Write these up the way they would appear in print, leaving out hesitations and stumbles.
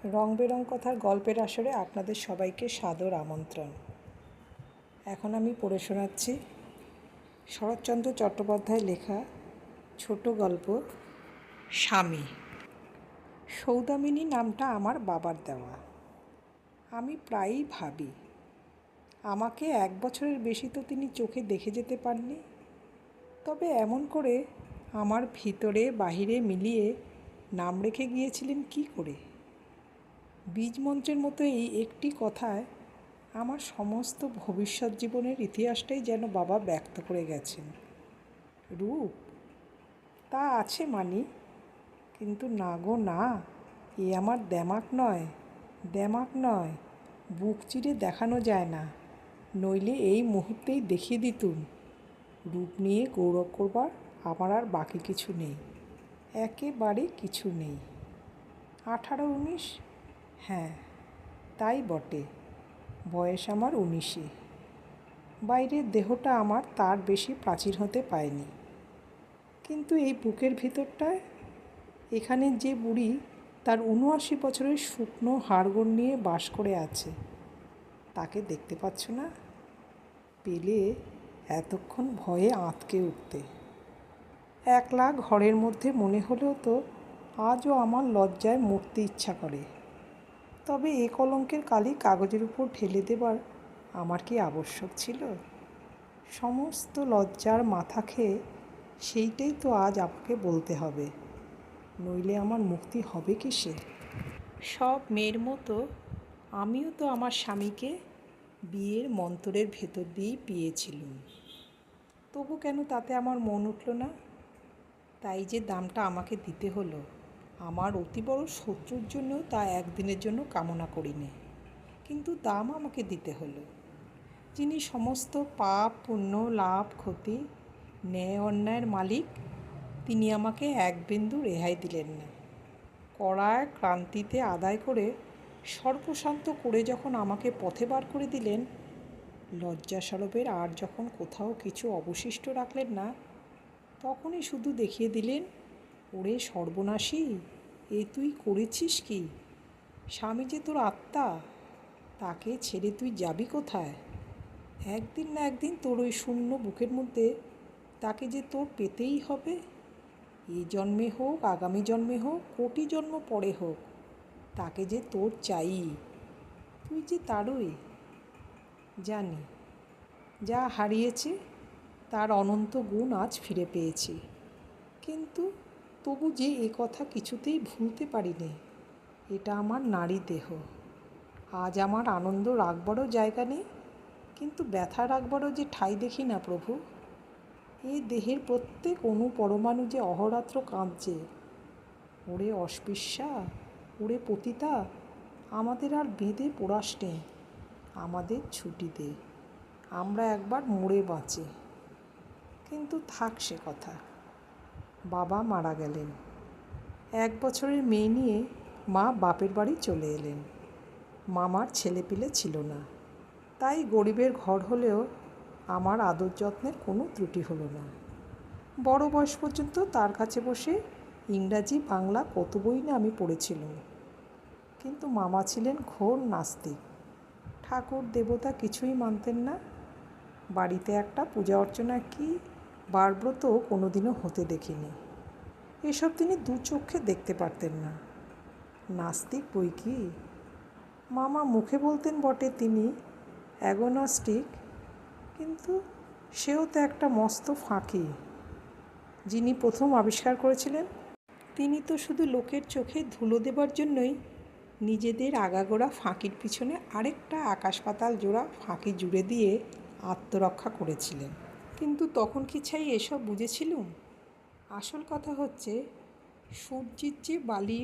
রং বেরং কথার গল্পের আসরে আপনাদের সবাইকে সাদর আমন্ত্রণ। এখন আমি পড়ে শোনাচ্ছি শরৎচন্দ্র চট্টোপাধ্যায় লেখা ছোট গল্প স্বামী। সৌদামিনী নামটা আমার বাবার দেওয়া। আমি প্রায়ই ভাবি, আমাকে 1 বছরের বেশি তো তিনি চোখে দেখে যেতে পারনি। তবে এমন করে আমার ভিতরে বাহিরে মিলিয়ে নাম রেখে গিয়েছিলেন কি করে? বীজমন্ত্রের মতো এই একটি কথায় আমার সমস্ত ভবিষ্যৎ জীবনের ইতিহাসটাই যেন বাবা ব্যক্ত করে গেছেন। রূপ তা আছে মানি, কিন্তু না গো না, এ আমার দেমাক নয়, বুক চিরে দেখানো যায় না, নইলে এই মুহূর্তেই দেখিয়ে দিতুম। রূপ নিয়ে গৌরব করবার আমার আর বাকি কিছু নেই, একেবারে কিছু নেই। 18-19, হ্যাঁ তাই বটে, বয়স আমার 19। বাইরের দেহটা আমার তার বেশি প্রাচীর হতে পায়নি, কিন্তু এই বুকের ভিতরটায় এখানে যে বুড়ি তার 79 বছরের শুকনো হাড়গোড় নিয়ে বাস করে আছে, তাকে দেখতে পাচ্ছ না? পেলে এতক্ষণ ভয়ে আঁতকে উঠতে। একলা ঘরের মধ্যে মনে হলেও তো আজও আমার লজ্জায় মরতে ইচ্ছা করে। তবে এ কলঙ্কের কালি কাগজের উপর ঢেলে দেবার আমার কি আবশ্যক ছিল? সমস্ত লজ্জার মাথা খেয়ে সেইটাই তো আজ আমাকে বলতে হবে, নইলে আমার মুক্তি হবে কিসে? সব মেয়ের মতো আমিও তো আমার স্বামীকে বিয়ের মন্তরের ভেতর দিয়েই পেয়েছিলুম। তবু কেন তাতে আমার মন উঠল না? তাই যে দামটা আমাকে দিতে হলো, আমার অতি বড় শত্রুর জন্যও তা একদিনের জন্য কামনা করিনি, কিন্তু দাম আমাকে দিতে হলো। যিনি সমস্ত পাপ পুণ্য লাভ ক্ষতি ন্যায় অন্যায়ের মালিক, তিনি আমাকে এক বিন্দু রেহাই দিলেন না। কড়ায় ক্রান্তিতে আদায় করে সর্বশান্ত করে যখন আমাকে পথে বার করে দিলেন, লজ্জাস্বরূপের আর যখন কোথাও কিছু অবশিষ্ট রাখলেন না, তখনই শুধু দেখিয়ে দিলেন, ওরে সর্বনাশী, এ তুই করেছিস কি? স্বামী যে তোর আত্মা, তাকে ছেড়ে তুই যাবি কোথায়? একদিন না একদিন তোর ওই শূন্য বুকের মধ্যে তাকে যে তোর পেতেই হবে। এই জন্মে হোক আগামী জন্মে হোক কোটি জন্ম পরে হোক, তাকে যে তোর চাই। তুই যে তারই। জানি যা হারিয়েছে তার অনন্ত গুণ আজ ফিরে পেয়েছি, কিন্তু তবু যে এ কথা কিছুতেই ভুলতে পারিনি, এটা আমার নারী দেহ। আজ আমার আনন্দ রাখবারও জায়গা নেই, কিন্তু ব্যথা রাখবারও যে ঠাঁই দেখি না প্রভু। এই দেহের প্রত্যেক অণু পরমাণু যে অহরাত্র কাঁদছে, ওরে অস্পৃশ্যা, ওরে পতিতা, আমাদের আর বেঁধে পোড়াস নেই, আমাদের ছুটি দে, আমরা একবার মরে বাঁচি। কিন্তু থাক সে কথা। বাবা মারা গেলেন। 1 বছরের মেয়ে নিয়ে মা বাপের বাড়ি চলে এলেন। মামার ছেলেপিলে ছিল না, তাই গরিবের ঘর হলেও আমার আদর যত্নের কোনো ত্রুটি হলো না। বড় বয়স পর্যন্ত তার কাছে বসে ইংরাজি বাংলা কত বই না আমি পড়েছিলাম, কিন্তু মামা ছিলেন ঘোর নাস্তিক। ঠাকুর দেবতা কিছুই মানতেন না। বাড়িতে একটা পূজা অর্চনা কি বারব্রত কোনোদিনও হতে দেখিনি। এসব তিনি দু চক্ষে দেখতে পারতেন না। নাস্তিক বই কি? মামা মুখে বলতেন বটে তিনি অ্যাগনস্টিক, কিন্তু সেও তো একটা মস্ত ফাঁকি। যিনি প্রথম আবিষ্কার করেছিলেন, তিনি তো শুধু লোকের চোখে ধুলো দেবার জন্যই নিজেদের আগাগোড়া ফাঁকির পিছনে আরেকটা আকাশ পাতাল জোড়া ফাঁকি জুড়ে দিয়ে আত্মরক্ষা করেছিলেন। কিন্তু তখন কি ছাই এসব বুঝেছিলুম? আসল কথা হচ্ছে, সূর্যের যে বালি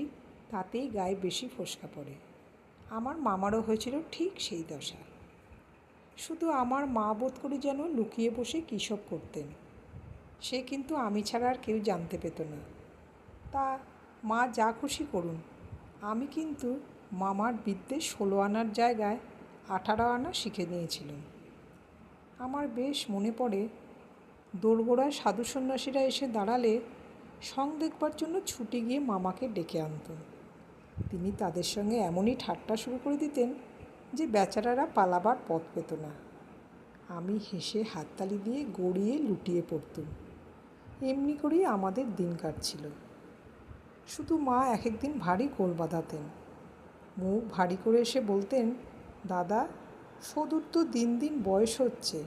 তাতেই গায়ে বেশি ফোস্কা পড়ে। আমার মামারও হয়েছিল ঠিক সেই দশা। শুধু আমার মা বোধ করে যেন লুকিয়ে বসে কী সব করতেন, সে কিন্তু আমি ছাড়া আর কেউ জানতে পেত না। তা মা যা খুশি করুন, আমি কিন্তু মামার বিদ্যে 16 আনার জায়গায় 18 আনা শিখে নিয়েছিলাম। আমার বেশ মনে পড়ে, দোরগোড়ায় সাধু সন্ন্যাসীরা এসে দাঁড়ালে সং দেখবার জন্য ছুটে গিয়ে মামাকে ডেকে আনতুম। তিনি তাদের সঙ্গে এমনই ঠাট্টা শুরু করে দিতেন যে বেচারারা পালাবার পথ পেত না। আমি হেসে হাততালি দিয়ে গড়িয়ে লুটিয়ে পড়তুম। এমনি করেই আমাদের দিন কাটছিল। শুধু মা এক একদিন ভারী গোল বাঁধাতেন। মুখ ভারী করে এসে বলতেন, দাদা, সদুর তো দিন দিন বয়স হচ্ছে,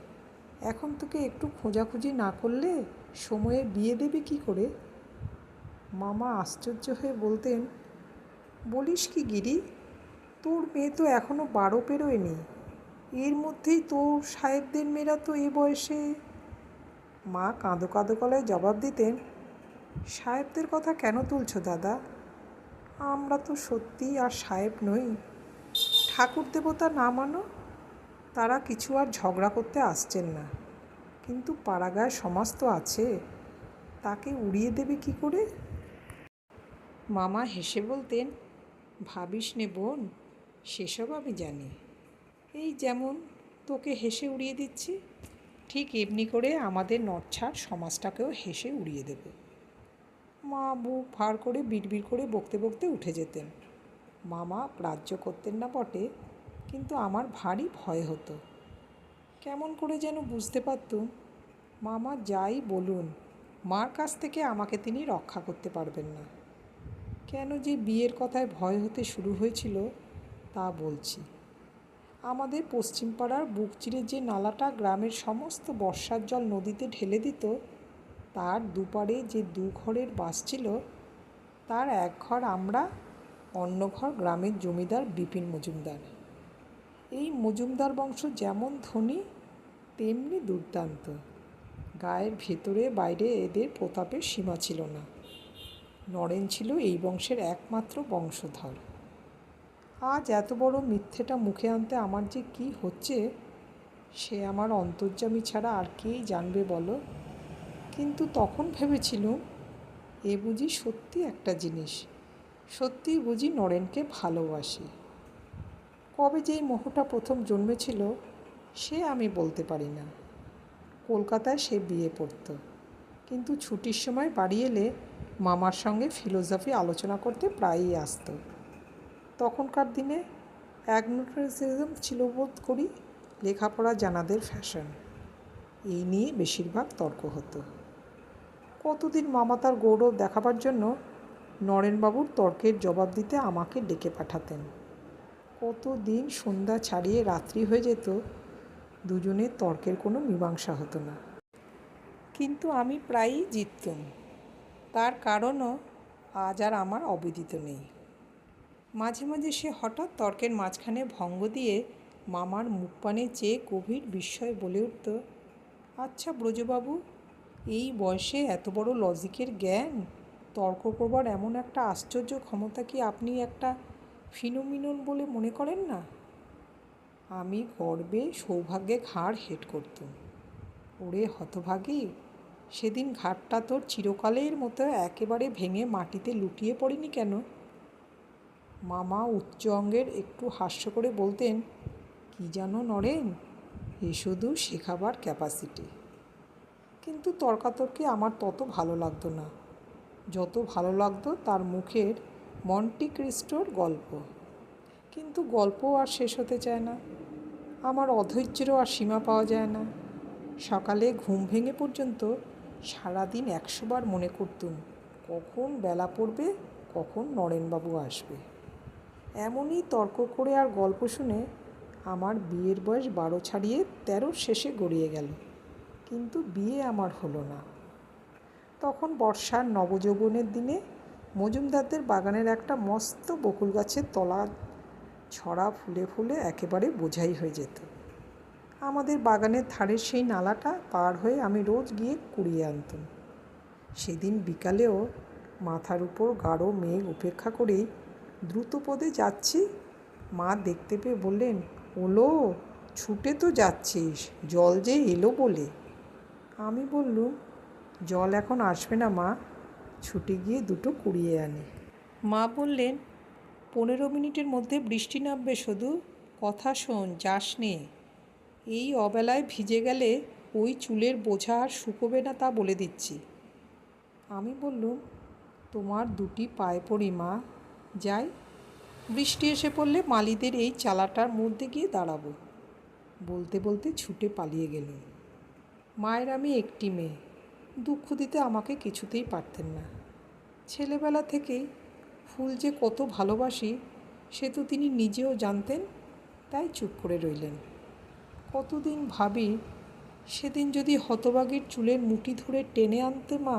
এখন তোকে একটু খোঁজাখুঁজি না করলে সময়ে বিয়ে দেবে কি করে? মামা আশ্চর্য হয়ে বলতেন, বলিস কি গিরি, তোর মেয়ে তো এখনও 12 পেরোয়নি, এর মধ্যেই তোর সাহেবদের মেয়েরা তো এ বয়সে। মা কাঁদো কাঁদো গলায় জবাব দিতেন, সাহেবদের কথা কেন তুলছো দাদা? আমরা তো সত্যিই আর সাহেব নই। ঠাকুর দেবতা না মানো, তারা কিছু আর ঝগড়া করতে আসছেন না, কিন্তু পাড়াগায় সমাজ তো আছে, তাকে উড়িয়ে দেবে কি করে? মামা হেসে বলতেন, ভাবিস নে বোন, সেসব আমি জানি। এই যেমন তোকে হেসে উড়িয়ে দিচ্ছি, ঠিক এমনি করে আমাদের নচ্ছাড় সমাজটাকেও হেসে উড়িয়ে দেবে। মা বুক ভার করে বিড়বিড় করে বকতে বকতে উঠে যেতেন। মামা গ্রাহ্য করতেন না বটে, কিন্তু আমার ভারী ভয় হতো। কেমন করে যেন বুঝতে পারতুম, মামা যাই বলুন, মার কাছ থেকে আমাকে তিনি রক্ষা করতে পারবেন না। কেন যে বিয়ের কথায় ভয় হতে শুরু হয়েছিল তা বলছি। আমাদের পশ্চিম পাড়ার বুক চিরে যে নালাটা গ্রামের সমস্ত বর্ষার জল নদীতে ঢেলে দিত, তার দুপারে যে দু ঘরের বাস ছিল, তার এক ঘর আমরা, অন্য ঘর গ্রামের জমিদার বিপিন মজুমদার। এই মজুমদার বংশ যেমন ধনী তেমনি দুর্দান্ত। গায়ের ভেতরে বাইরে এদের প্রতাপের সীমা ছিল না। নরেন ছিল এই বংশের একমাত্র বংশধর। আজ এত বড় মিথ্যেটা মুখে আনতে আমার যে কি হচ্ছে, সে আমার অন্তর্যামী ছাড়া আর কেই জানবে বলো? কিন্তু তখন ভেবেছিলুম, এ বুঝি সত্যি একটা জিনিস, সত্যিই বুঝি নরেনকে ভালোবাসি। কবে যে এই মোহটা প্রথম জন্মেছিল সে আমি বলতে পারি না। কলকাতায় সে বিয়ে পড়ত, কিন্তু ছুটির সময় বাড়ি এলে মামার সঙ্গে ফিলোসফি আলোচনা করতে প্রায়ই আসতো। তখনকার দিনে অ্যাগনোস্টিসিজম ছিল বোধ করি লেখাপড়া জানাদের ফ্যাশন। এই নিয়ে বেশিরভাগ তর্ক হতো। কতদিন মামা তার গৌরব দেখাবার জন্য নরেনবাবুর তর্কের জবাব দিতে আমাকে ডেকে পাঠাতেন। কতদিন সন্ধ্যা ছাড়িয়ে রাত্রি হয়ে যেত, দুজনের তর্কের কোনো মীমাংসা হতো না। কিন্তু আমি প্রায়ই জিততুম। তার কারণও আজ আর আমার অবিদিত নেই। মাঝে মাঝে সে হঠাৎ তর্কের মাঝখানে ভঙ্গ দিয়ে মামার মুখপানে চেয়ে গভীর বিস্ময়ে বলে উঠত, আচ্ছা ব্রজবাবু, এই বয়সে এত বড় লজিকের জ্ঞান, তর্ক করবার এমন একটা আশ্চর্য ক্ষমতা কি আপনি একটা ফিনোমিনন বলে মনে করেন না? আমি গর্বে সৌভাগ্যে ঘাড় হেঁট করতুম। ওরে হতভাগী, সেদিন ঘাটটা তোর চিরকালের মতো একেবারে ভেঙে মাটিতে লুটিয়ে পড়েনি কেন? মামা উচ্চ অঙ্গের একটু হাস্য করে বলতেন, কি জানো নরেন, এ শুধু শেখাবার ক্যাপাসিটি। কিন্তু তর্কাতর্কি আমার তত ভালো লাগতো না যত ভালো লাগতো তার মুখের মন্টি ক্রিস্টোর গল্প। কিন্তু গল্প আর শেষ হতে চায় না। আমার অধৈর্যেরও আর সীমা পাওয়া যায় না। সকালে ঘুম ভেঙে পর্যন্ত সারাদিন 100 বার মনে করতুম, কখন বেলা পড়বে, কখন নরেনবাবু আসবে। এমনই তর্ক করে আর গল্প শুনে আমার বিয়ের বয়স 12 ছাড়িয়ে 13 শেষে গড়িয়ে গেল, কিন্তু বিয়ে আমার হলো না। তখন বর্ষার নবযৌবনের দিনে মজুমদারদের বাগানের একটা মস্ত বকুল গাছের তলা ছড়া ফুলে ফুলে একেবারে বোঝাই হয়ে যেত। আমাদের বাগানের ধারের সেই নালাটা পার হয়ে আমি রোজ গিয়ে কুড়িয়ে আনতাম। সেদিন বিকালেও মাথার উপর গাঢ় মেঘ উপেক্ষা করেই দ্রুত পদে যাচ্ছি, মা দেখতে পেয়ে বললেন, ওলো, ছুটে তো যাচ্ছিস, জল যে এলো বলে। আমি বললুম, জল এখন আসবে না মা, ছুটে গিয়ে দুটো কুড়িয়ে আনি। মা বললেন, 15 মিনিটের মধ্যে বৃষ্টি নামবে, শুধু কথা শোন, যাস নে। এই অবেলায় ভিজে গেলে ওই চুলের বোঝা আর শুকোবে না, তা বলে দিচ্ছি। আমি বললুম, তোমার দুটি পায়ে পড়ি মা, যাই, বৃষ্টি এসে পড়লে মালিদের এই চালাটার মধ্যে গিয়ে দাঁড়াবো, বলতে বলতে ছুটে পালিয়ে গেলেন। মায়ের আমি একটি মেয়ে, দুঃখ দিতে আমাকে কিছুতেই পারতেন না। ছেলেবেলা থেকেই ফুল যে কত ভালোবাসি সে তো তিনি নিজেও জানতেন, তাই চুপ করে রইলেন। কতদিন ভাবি, সেদিন যদি হতভাগীর চুলের মুঠি ধরে টেনে আনতে মা,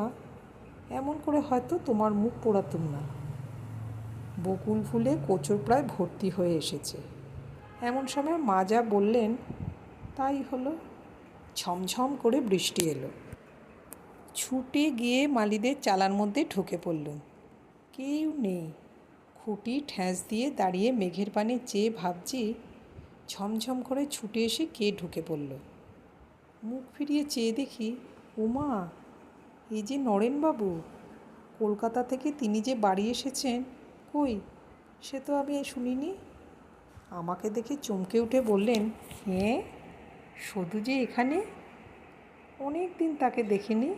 এমন করে হয়তো তোমার মুখ পোড়াতুম না। বকুল ফুলে কোচর প্রায় ভর্তি হয়ে এসেছে। এমন সময় মা যা বললেন তাই হলো। ঝমঝম করে বৃষ্টি এলো। ছুটে গিয়ে মালিদের চালার মধ্যে ঢুকে পড়লুম। কেউ নেই। খুঁটি ঠ্যাঁস দিয়ে দাঁড়িয়ে মেঘের পানে চেয়ে ভাবছি, ঝমঝম করে ছুটে এসে কে ঢুকে পড়ল। মুখ ফিরিয়ে চেয়ে দেখি, ওমা, এই যে নরেনবাবু। কলকাতা থেকে তিনি যে বাড়ি এসেছেন, কই সে তো আমি শুনিনি। আমাকে দেখে চমকে উঠে বললেন, হ্যাঁ শুধু যে এখানে। অনেক দিন তাকে দেখিনি,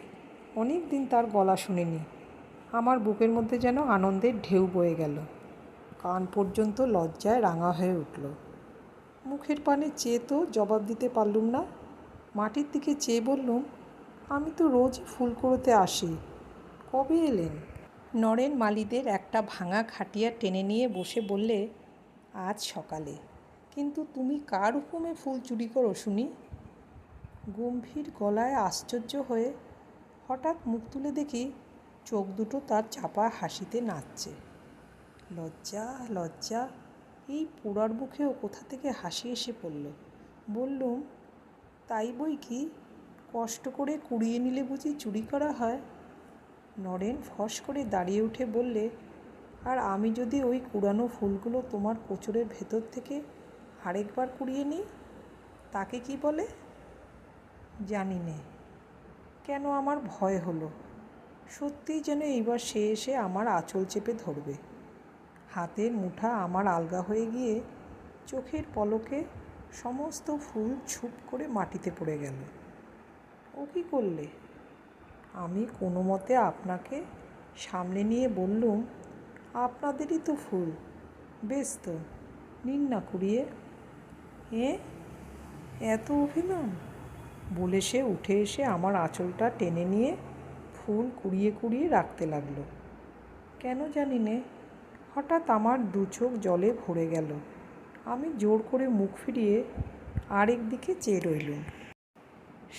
অনেক দিন তার গলা শুনিনি। আমার বুকের মধ্যে যেন আনন্দের ঢেউ বয়ে গেল। কান পর্যন্ত লজ্জায় রাঙা হয়ে উঠল। মুখের পানে চেয়ে তো জবাব দিতে পারলুম না। মাটির দিকে চেয়ে বললুম, আমি তো রোজ ফুল কুড়োতে আসি, কবে এলেন? নরেন মালিদের একটা ভাঙা খাটিয়া টেনে নিয়ে বসে বললে, আজ সকালে। কিন্তু তুমি কার হুকুমে ফুল চুরি করো শুনি? গম্ভীর গলায় আশ্চর্য হয়ে হঠাৎ মুখ তুলে দেখি চোখ দুটো তার চাপা হাসিতে নাচছে। লজ্জা লজ্জা, এই পোড়ার মুখেও কোথা থেকে হাসি এসে পড়ল। বললুম, তাই বই কি, কষ্ট করে কুড়িয়ে নিলে বুঝি চুরি করা হয়? নরেন ফস করে দাঁড়িয়ে উঠে বললে, আর আমি যদি ওই কুড়ানো ফুলগুলো তোমার কোচরের ভেতর থেকে আরেকবার কুড়িয়ে নিই, তাকে কি বলে? জানি নে, কেন আমার ভয় হলো। সত্যিই যেন এইবার সে এসে আমার আঁচল চেপে ধরবে। হাতের মুঠা আমার আলগা হয়ে গিয়ে চোখের পলকে সমস্ত ফুল ছুপ করে মাটিতে পড়ে গেল। ও কী করলে? আমি কোনো মতে আপনাকে সামলে নিয়ে বললুম, আপনাদেরই তো ফুল, বেশ তো, নিন না কুড়িয়ে। এত অভিমান? বলে সে উঠে এসে আমার আঁচলটা টেনে নিয়ে ফুল কুড়িয়ে কুড়িয়ে রাখতে লাগলো। কেন জানি নে, হঠাৎ আমার দু চোখ জলে ভরে গেল। আমি জোর করে মুখ ফিরিয়ে আরেক দিকে চেয়ে রইলুম।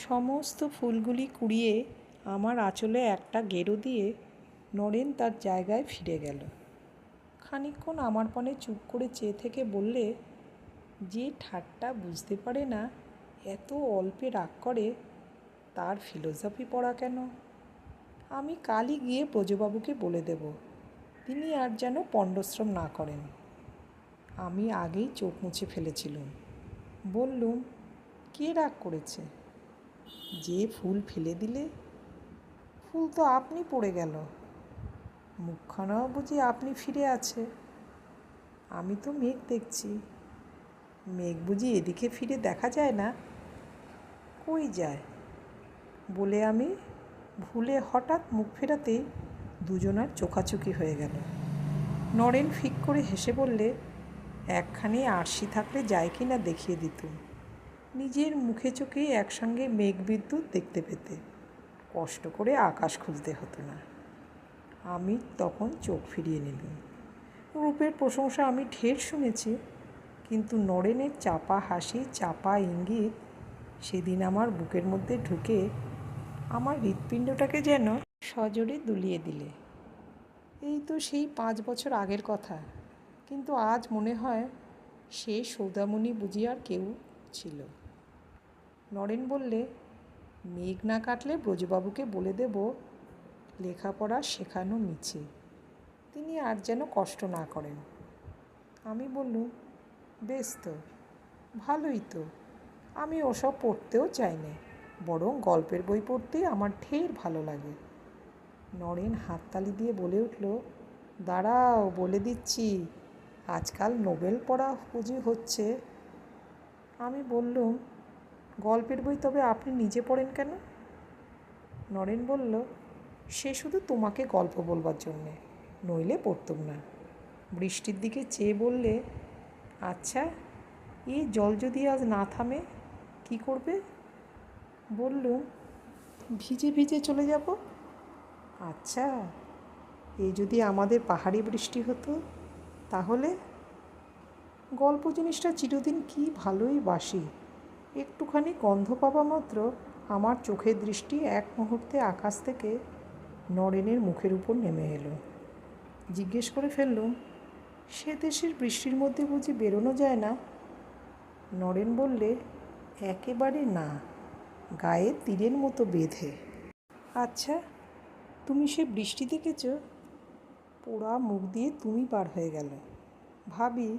সমস্ত ফুলগুলি কুড়িয়ে আমার আঁচলে একটা গেরো দিয়ে নরেন তার জায়গায় ফিরে গেল। খানিকক্ষণ আমার পানে চুপ করে চেয়ে থেকে বললে, যে ঠাট্টা বুঝতে পারে না, এত অল্পে রাগ করে, তার ফিলোসফি পড়া কেন? আমি কালই গিয়ে ব্রজবাবুকে বলে দেব, তিনি আর যেন পণ্ডশ্রম না করেন। আমি আগেই চোখ মুছে ফেলেছিলুম। বললুম, কে রাগ করেছে? যে ফুল ফেলে দিলে। ফুল তো আপনি পড়ে গেল, মুখখানাও বুঝি আপনি ফিরে আছে। আমি তো মেঘ দেখছি, মেঘ বুঝি এদিকে ফিরে দেখা যায় না? কই যায়? বলে আমি ভুলে হঠাৎ মুখ ফেরাতেই দুজনার চোখাচোখি হয়ে গেল। নরেন ফিক করে হেসে বললে, একখানি আরশি থাকলে যায় কি না দেখিয়ে দিতুম, নিজের মুখে চোখেই একসঙ্গে মেঘ বিদ্যুৎ দেখতে পেতে, কষ্ট করে আকাশ খুলতে হতো না। আমি তখন চোখ ফিরিয়ে নিলাম। রূপের প্রশংসা আমি ঢের শুনেছি, কিন্তু নরেনের চাপা হাসি, চাপা ইঙ্গিত সেদিন আমার বুকের মধ্যে ঢুকে আমার হৃৎপিণ্ডটাকে যেন সজোরে দুলিয়ে দিলে। এই তো সেই 5 বছর আগের কথা, কিন্তু আজ মনে হয় সে সৌদামণি বুঝি আর কেউ ছিল। নরেন বললে, মেঘ না কাটলে ব্রজবাবুকে বলে দেব লেখাপড়া শেখানো মিছে, তিনি আর যেন কষ্ট না করেন। আমি বললুম, বেশ তো, ভালোই তো, আমি ওসব পড়তেও চাই না, বরং গল্পের বই পড়তেই আমার ঢের ভালো লাগে। নরেন হাততালি দিয়ে বলে উঠল, দাঁড়াও বলে দিচ্ছি, আজকাল নোবেল পড়া বুঝি হচ্ছে। আমি বললুম, গল্পের বই তবে আপনি নিজে পড়েন কেন? নরেন বলল, সে শুধু তোমাকে গল্প বলবার জন্যে, নইলে পড়তুম না। বৃষ্টির দিকে চেয়ে বললে, আচ্ছা, এই জল যদি আজ না থামে কী করবে? বললুম, ভিজে ভিজে চলে যাব। আচ্ছা, এই যদি আমাদের পাহাড়ি বৃষ্টি হতো তাহলে? গল্প জিনিসটা চিরদিন কি ভালোই বাসি। একটুখানি গন্ধ পাবা মাত্র আমার চোখের দৃষ্টি এক মুহূর্তে আকাশ থেকে নরেনের মুখের উপর নেমে এলো। জিজ্ঞেস করে ফেললুম, সে দেশের বৃষ্টির মধ্যে বুঝি বেরোনো যায় না? নরেন বললে, একেবারে না, গায়ে তীরের মতো বেঁধে। আচ্ছা, তুমি সে বৃষ্টি দেখেছ? পোড়া মুখ দিয়ে তুমি পার হয়ে গেল। ভাবি,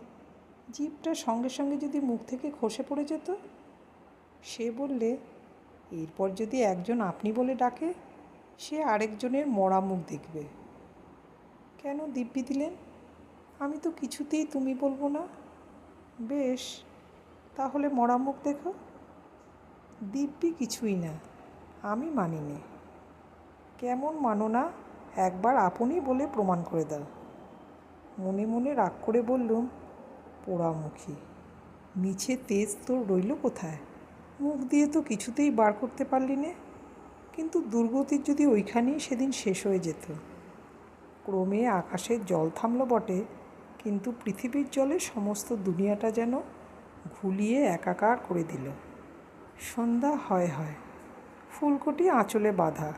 জিভটা সঙ্গে সঙ্গে যদি মুখ থেকে খসে পড়ে যেত। সে বললে, এরপর যদি একজন আপনি বলে ডাকে, সে আরেকজনের মরা মুখ দেখবে। কেন দিব্যি দিলেন? আমি তো কিছুতেই তুমি বলবো না। বেশ, তাহলে মরা মুখ দেখো। দিব্যি কিছুই না, আমি মানি নে। কেমন মানো না, একবার আপনি বলে প্রমাণ করে দাও। মনে মনে রাগ করে বললুম, পোড়ামুখী, মিছে তেজ তোর রইল কোথায়? মুখ দিয়ে তো কিছুতেই বার করতে পারলি নে। কিন্তু দুর্গতির যদি ওইখানেই সেদিন শেষ হয়ে যেত। ক্রমে আকাশের জল থামল বটে, কিন্তু পৃথিবীর জলে সমস্ত দুনিয়াটা যেন ঘুলিয়ে একাকার করে দিল। সন্ধ্যা হয় হয়, ফুলকটি আঁচলে বাঁধা,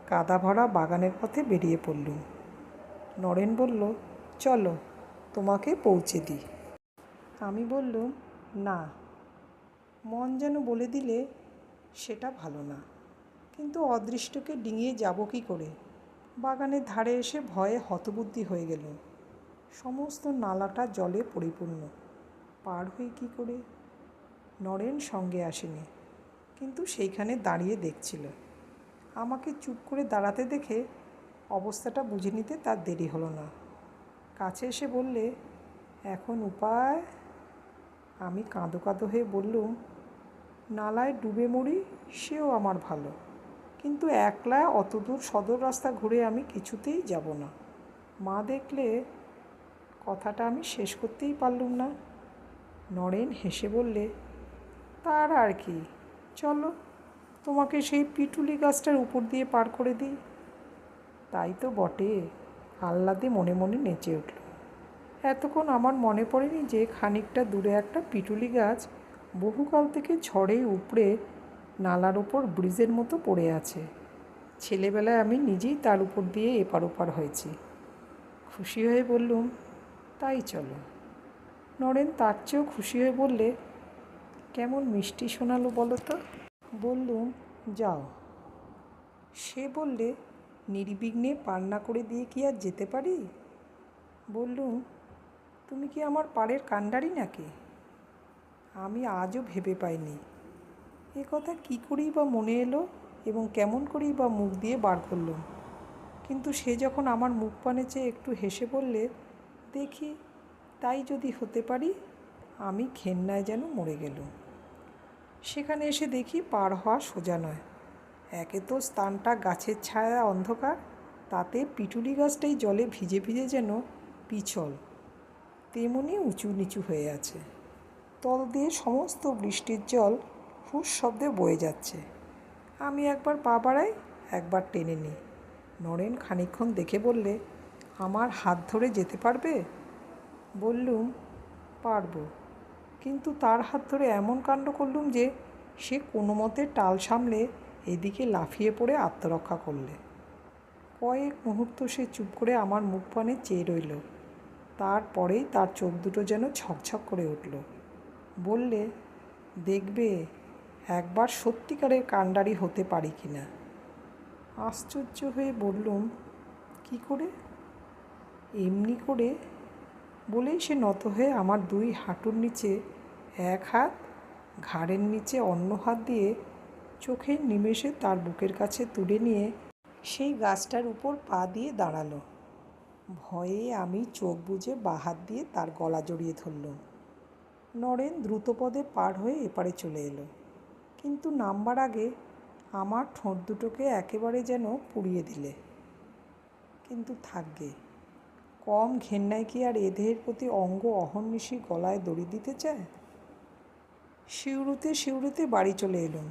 কাদা ভরা বাগানের পথে বেরিয়ে পড়লুম। নরেন বলল, চলো, তোমাকে পৌঁছে দিই। আমি বললুম, না, মন যেন বলে দিলে সেটা ভালো না। কিন্তু অদৃষ্টকে ডিঙিয়ে যাব কী করে? বাগানের ধারে এসে ভয়ে হতবুদ্ধি হয়ে গেল। সমস্ত নালাটা জলে পরিপূর্ণ। পার হই কী করে? নরেন সঙ্গে আসেনি, কিন্তু সেইখানে দাঁড়িয়ে দেখছিল। আমাকে চুপ করে দাঁড়াতে দেখে অবস্থাটা বুঝে নিতে তার দেরি হলো না। কাছে এসে বললে, এখন উপায়? আমি কাঁদো কাঁদো হয়ে বললুম, নালায় ডুবে মরি সেও আমার ভালো, কিন্তু একলা অত দূর সদর রাস্তা ঘুরে আমি কিছুতেই যাব না। মা দেখলে। কথাটা আমি শেষ করতেই পারলুম না। নরেন হেসে বললে, তার আর কি, চলো, তোমাকে সেই পিটুলি গাছটার উপর দিয়ে পার করে দিই। তাই তো বটে, আহ্লাদে মনে মনে নেচে উঠল। এতক্ষণ আমার মনে পড়েনি যে খানিকটা দূরে একটা পিটুলি গাছ বহুকাল থেকে ঝড়ে উপড়ে নালার ওপর ব্রিজের মতো পড়ে আছে। ছেলেবেলায় আমি নিজেই তার উপর দিয়ে এপার ওপার হয়েছি। খুশি হয়ে বললুম, তাই চলো। নরেন তার চেয়েও খুশি হয়ে বললে, কেমন মিষ্টি শোনালো বলো তো? বললুম, যাও। সে বললে, নির্বিঘ্নে পার না করে দিয়ে কি আর যেতে পারি? বললুম, তুমি কি আমার পাড়ের কাণ্ডারি নাকি? আমি আজও ভেবে পাইনি এ কথা কী করেই বা মনে এলো এবং কেমন করেই বা মুখ দিয়ে বার করলুম। কিন্তু সে যখন আমার মুখ পানে চেয়ে একটু হেসে বললে, দেখি, তাই যদি হতে পারি। আমি ঘেন্নায় যেন মরে গেলুম। সেখানে এসে দেখি পার হওয়া সোজা নয়। একে তো স্থানটা গাছের ছায়া অন্ধকার, তাতে পিটুলি গাছটাই জলে ভিজে ভিজে যেন পিছল, তেমনি উঁচু নিচু হয়ে আছে। তল দিয়ে সমস্ত বৃষ্টির জল হুস শব্দে বয়ে যাচ্ছে। আমি একবার পা বাড়াই, একবার টেনে নিই। নরেন খানিকক্ষণ দেখে বললে, আমার হাত ধরে যেতে পারবে? বললুম, পারবো। কিন্তু তার হাত ধরে এমন কাণ্ড করলুম যে সে কোনো মতে টাল সামলে এদিকে লাফিয়ে পড়ে আত্মরক্ষা করলে। কয়েক মুহূর্ত সে চুপ করে আমার মুখ পানে চেয়ে রইল। তারপরেই তার চোখ দুটো যেন ছকছক করে উঠল। বললে, দেখবে একবার সত্যিকারের কাণ্ডারি হতে পারি কি না। আশ্চর্য হয়ে বললুম, কি করে? এমনি করে বলেই সে নত হয়ে আমার দুই হাঁটুর নিচে এক হাত, ঘাড়ের নিচে অন্য হাত দিয়ে চোখের নিমেষে তার বুকের কাছে তুলে নিয়ে সেই গাছটার উপর পা দিয়ে দাঁড়ালো। ভয়ে আমি চোখ বুজে বাঁ হাত দিয়ে তার গলা জড়িয়ে ধরলুম। নরেন দ্রুতপদে পার হয়ে এপারে চলে এলো, কিন্তু নামবার আগে আমার ঠোঁট দুটোকে একেবারে যেন পুড়িয়ে দিলে। কিন্তু থাকবে, কম ঘেন্নায় কি আর এ দেহের প্রতি অঙ্গ অহর্নিশি গলায় দড়ি দিতে চায়? শিউরুতে শিউরুতে বাড়ি চলে এলুম।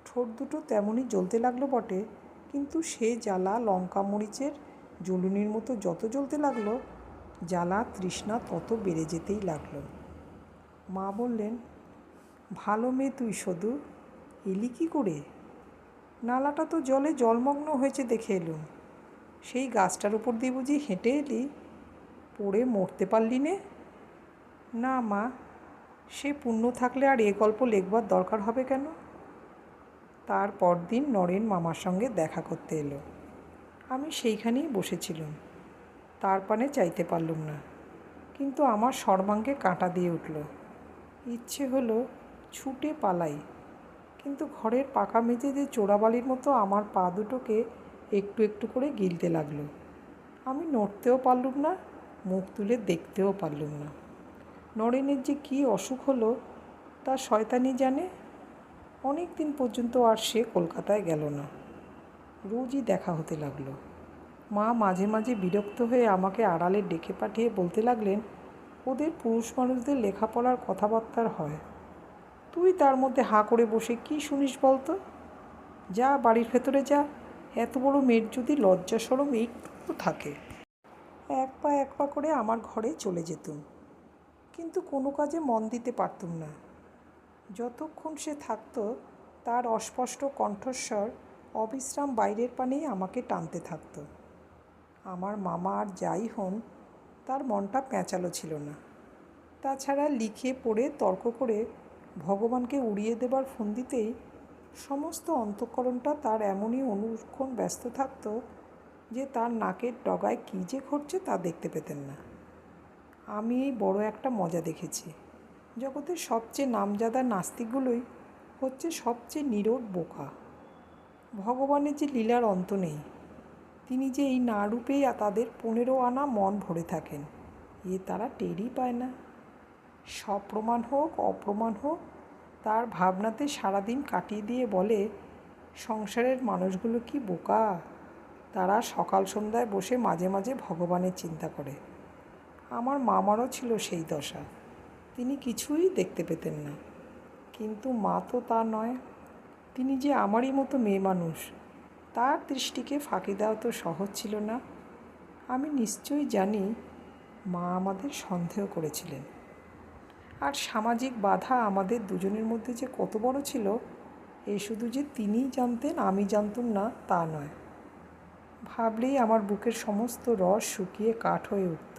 ঠোঁট দুটো তেমনই জ্বলতে লাগলো বটে, কিন্তু সে জ্বালা লঙ্কা মরিচের জ্বলুনির মতো যত জ্বলতে লাগলো, জ্বালা তৃষ্ণা তত বেড়ে যেতেই লাগলো। মা বললেন, ভালো মেয়ে তুই সদু, এলি কী করে? নালাটা তো জলে জলমগ্ন হয়েছে দেখে এলুম। সেই গাছটার উপর দিয়ে বুঝি হেঁটে এলি? পড়ে মরতে পারলি নে? না মা, সে পুণ্য থাকলে আর এ গল্প লেখবার দরকার হবে কেন? তার পরদিন নরেন মামার সঙ্গে দেখা করতে এলো। আমি সেইখানেই বসেছিলুম। তার পানে চাইতে পারলুম না, কিন্তু আমার সর্বাঙ্গে কাঁটা দিয়ে উঠল। ইচ্ছে হলো ছুটে পালাই, কিন্তু ঘরের পাকা মেঝে যে চোরাবালির মতো আমার পা দুটোকে একটু একটু করে গিলতে লাগলো। আমি নড়তেও পারলুম না, মুখ তুলে দেখতেও পারলুম না। নরেনের যে কী অসুখ হলো তা শয়তানি জানে। অনেক দিন পর্যন্ত আর সে কলকাতায় গেল না। রোজই দেখা হতে লাগলো। মা মাঝে মাঝে বিরক্ত হয়ে আমাকে আড়ালে ডেকে পাঠিয়ে বলতে লাগলেন, ওদের পুরুষ মানুষদের লেখাপড়ার কথাবার্তার হয়, তুই তার মধ্যে হাঁ করে বসে কী শুনিস বলতো? যা বাড়ির ভেতরে যা, এত বড় মেয়ের যদি লজ্জা শরম একটু থাকে। এক পা করে আমার ঘরে চলে যেতুম, কিন্তু কোনো কাজে মন দিতে পারতুম না। যতক্ষণ সে থাকত, তার অস্পষ্ট কণ্ঠস্বর অবিশ্রাম বাইরের পানেই আমাকে টানতে থাকত। আমার মামা আর যাই হন, তার মনটা প্যাঁচালো ছিল না। তাছাড়া লিখে পড়ে তর্ক করে ভগবানকে উড়িয়ে দেবার ফন্দিতেই সমস্ত অন্তঃকরণটা তার এমনই অনুক্ষণ ব্যস্ত থাকত যে তার নাকের ডগায় কী যে ঘটছে তা দেখতে পেতেন না। আমি এই বড় একটা মজা দেখেছি, জগতের সবচেয়ে নামজাদা নাস্তিকগুলোই হচ্ছে সবচেয়ে নীরোদ বোকা। ভগবানের যে লীলার অন্ত নেই, তিনি যে এই না রূপেই তাদের 15 আনা মন ভরে থাকেন, এ তারা টেরই পায় না। সপ্রমাণ হোক অপ্রমাণ হোক, তার ভাবনাতে সারাদিন কাটিয়ে দিয়ে বলে, সংসারের মানুষগুলো কি বোকা, তারা সকাল সন্ধ্যায় বসে মাঝে মাঝে ভগবানের চিন্তা করে। আমার মামারও ছিল সেই দশা, তিনি কিছুই দেখতে পেতেন না। কিন্তু মা তো তা নয়, তিনি যে আমারই মতো মেয়ে মানুষ, তার দৃষ্টিকে ফাঁকি দেওয়া তো সহজ ছিল না। আমি নিশ্চয়ই জানি মা আমাদের সন্দেহ করেছিলেন। আর সামাজিক বাধা আমাদের দুজনের মধ্যে যে কত বড় ছিল, এ শুধু যে তিনিই জানতেন আমি জানতুম না তা নয়। ভাবলেই আমার বুকের সমস্ত রস শুকিয়ে কাঠ হয়ে উঠত।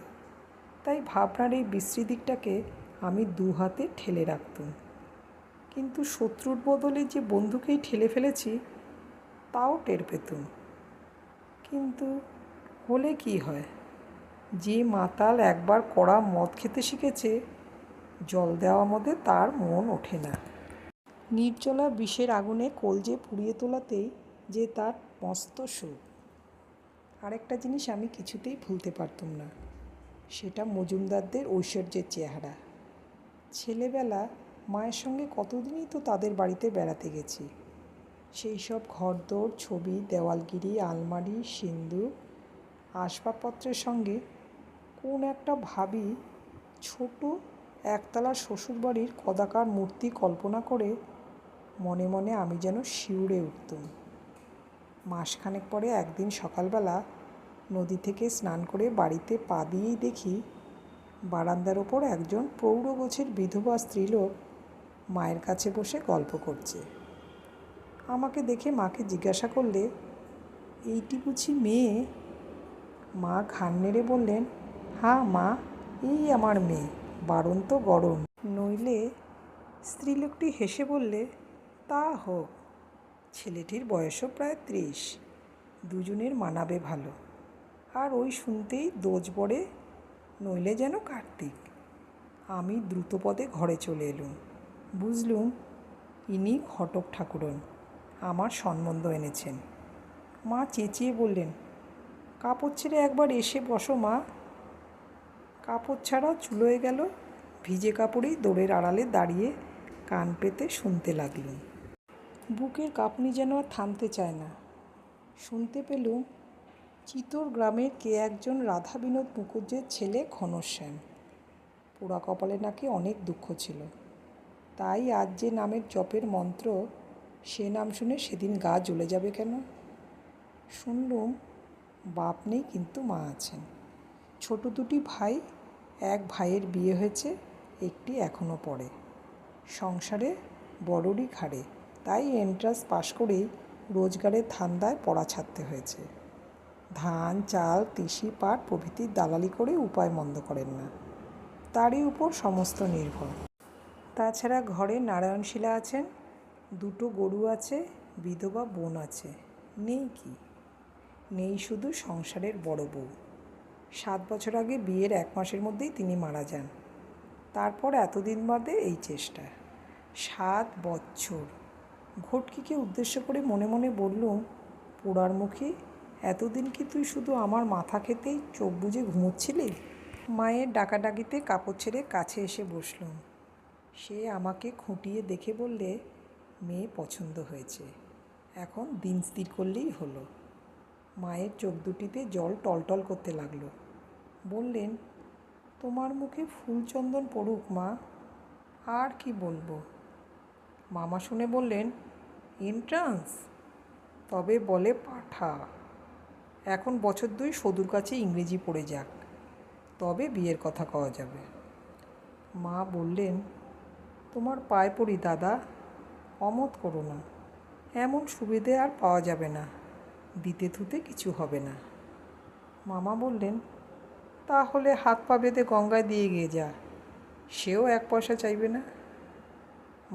তাই ভাবনার এই বিশ্রী দিকটাকে আমি 2 হাতে ঠেলে রাখতুম। কিন্তু শত্রুর বদলে যে বন্ধুকেই ঠেলে ফেলেছি তাও টের পেতুম। কিন্তু হলে কি হয়, যে মাতাল একবার কড়া মদ খেতে শিখেছে, জল দেওয়া মধ্যে তার মন ওঠে না। নির্জলা বিষের আগুনে কলজে পুড়িয়ে তোলাতেই যে তার মস্ত সুখ। আরেকটা জিনিস আমি কিছুতেই ভুলতে পারতুম না, সেটা মজুমদারদের ঐশ্বর্যের চেহারা। ছেলেবেলা মায়ের সঙ্গে কতদিনই তো তাদের বাড়িতে বেড়াতে গেছি। সেই সব ঘরদোর, ছবি, দেওয়ালগিরি, আলমারি, সিন্দুক, আসবাবপত্রের সঙ্গে কোন একটা ভাবী ছোট একতলা শ্বশুরবাড়ির কদাকার মূর্তি কল্পনা করে মনে মনে আমি যেন শিউরে উঠতুম। মাসখানেক পরে একদিন সকালবেলা নদী থেকে স্নান করে বাড়িতে পা দিয়েই দেখি বারান্দার ওপর একজন প্রৌঢ় গোছের বিধবা স্ত্রীলোক মায়ের কাছে বসে গল্প করছে। আমাকে দেখে মাকে জিজ্ঞাসা করলে, এইটি বুঝি মেয়ে? মা ঘাড় নেড়ে বললেন, হ্যাঁ মা, এই আমার মেয়ে, বারন্ত গরম নইলে। স্ত্রীলোকটি হেসে বললে, তা হোক, ছেলেটির বয়সও প্রায় 30, দুজনের মানাবে ভালো। আর ওই শুনতেই দোজ বড়ে, নইলে যেন কার্তিক। আমি দ্রুতপদে ঘরে চলে এলুম। বুঝলুম ইনি ঘটক ঠাকুরন আমার সম্বন্ধ এনেছেন। মা চেঁচিয়ে বললেন, কাপড় ছেড়ে একবার এসে বসো মা। কাপড় ছাড়া চুলোয় গেল, ভিজে কাপড়েই দোরের আড়ালে দাঁড়িয়ে কান পেতে শুনতে লাগলুম। বুকের কাঁপুনি যেন আর থামতে চায় না। শুনতে পেলুম, চিতোর গ্রামের কে একজন রাধা বিনোদ মুখুজ্জের ছেলে ঘনশ্যাম। পোড়া কপালে নাকি অনেক দুঃখ ছিল, তাই আজ যে নামের জপের মন্ত্র, সে নাম শুনে সেদিন গা জ্বলে যাবে কেন? শুনলুম বাপ নেই, কিন্তু মা আছেন। ছোট দুটি ভাই, এক ভাইয়ের বিয়ে হয়েছে, একটি এখনও পড়ে। সংসারে বড়রই ঘাড়ে, তাই এন্ট্রান্স পাশ করেই রোজগারের ধান্দায় পড়া ছাড়তে হয়েছে। ধান চাল তিসি পাট প্রভৃতির দালালি করে উপায় মন্দ করেন না, তারই উপর সমস্ত নির্ভর। তাছাড়া ঘরে নারায়ণশীলা আছেন, দুটো গরু আছে, বিধবা বোন আছে। নেই কি? নেই শুধু সংসারের বড় বউ। 7 বছর আগে বিয়ের 1 মাসের মধ্যেই তিনি মারা যান। তারপর এতদিন বাদে এই চেষ্টা। 7 বছর। ঘটকিকে উদ্দেশ্য করে মনে মনে বললুম, পোড়ার মুখী, এতদিন কি তুই শুধু আমার মাথা খেতেই চোখ বুজে ঘুমোচ্ছিলি? মায়ের ডাকাডাকিতে কাপড় ছেড়ে কাছে এসে বসলুম। সে আমাকে খুঁটিয়ে দেখে বললে, মেয়ে পছন্দ হয়েছে, এখন দিন স্থির করলেই হলো। মায়ের চোখ দুটিতে জল টলটল করতে লাগলো। বললেন, তোমার মুখে ফুলচন্দন পড়ুক মা, আর কি বলবো। মামা শুনে বললেন, এন্ট্রান্স? তবে বলে পাঠা। এখন বছর 2 সদুর কাছে ইংরেজি পড়ে যাক, তবে বিয়ের কথা কওয়া যাবে। মা বললেন, তোমার পায়ে পড়ি দাদা, অমত করো না। এমন সুবিধে আর পাওয়া যাবে না, দিতে থুতে কিছু হবে না। মামা বললেন, তাহলে হাত পা বেঁধে গঙ্গায় দিয়ে গিয়ে যা, সেও 1 পয়সা চাইবে না।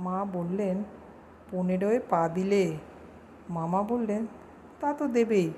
মা বললেন, 15 পা দিলে। মামা বললেন, তা তো দেবেই,